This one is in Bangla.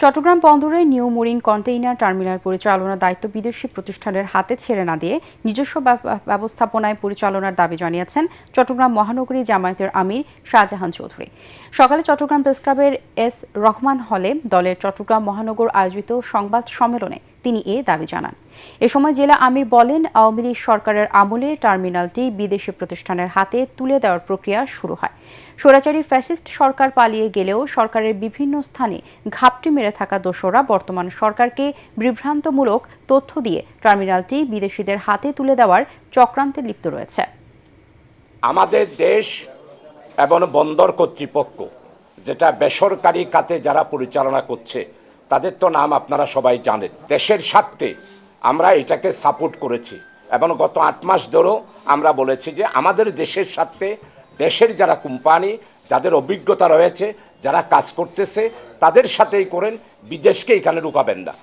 চট্টগ্রাম বন্দরে নিউ মুরিন কন্টেইনার টার্মিনাল পরিচালনার দায়িত্ব বিদেশি প্রতিষ্ঠানের হাতে ছেড়ে না দিয়ে নিজস্ব ব্যবস্থাপনায় পরিচালনার দাবি জানিয়েছেন চট্টগ্রাম মহানগরী জামায়াতের আমির শাহজাহান চৌধুরী। সকালে চট্টগ্রাম প্রেসক্লাবের এস রহমান হলে দলের চট্টগ্রাম মহানগর আয়োজিত সংবাদ সম্মেলনে তিনি এ দাবি জানান। এ সময় জেলা আমির বলেন, আওয়ামী লীগ সরকারের আমলে টার্মিনালটি বিদেশি প্রতিষ্ঠানের হাতে তুলে দেওয়ার প্রক্রিয়া শুরু হয়। স্বৈরাচারী ফ্যাসিস্ট সরকার পালিয়ে গেলেও সরকারের বিভিন্ন স্থানে ঘাপটি মেরে থাকা দোসররা বর্তমান সরকারকে বিভ্রান্তমূলক তথ্য দিয়ে টার্মিনালটি বিদেশিদের হাতে তুলে দেওয়ার চক্রান্তে লিপ্ত রয়েছে। আমাদের দেশ এবং বন্দর কর্তৃপক্ষ যেটা বেসরকারি খাতে যারা পরিচালনা করছে তাদের তো নাম আপনারা সবাই জানেন। দেশের স্বার্থে আমরা এটাকে সাপোর্ট করেছি এবং গত 8 মাস ধরেও আমরা বলেছি যে আমাদের দেশের স্বার্থে দেশের যারা কোম্পানি যাদের অভিজ্ঞতা রয়েছে যারা কাজ করতেছে তাদের সাথেই করেন, বিদেশকে এখানে ঢুকাবেন না।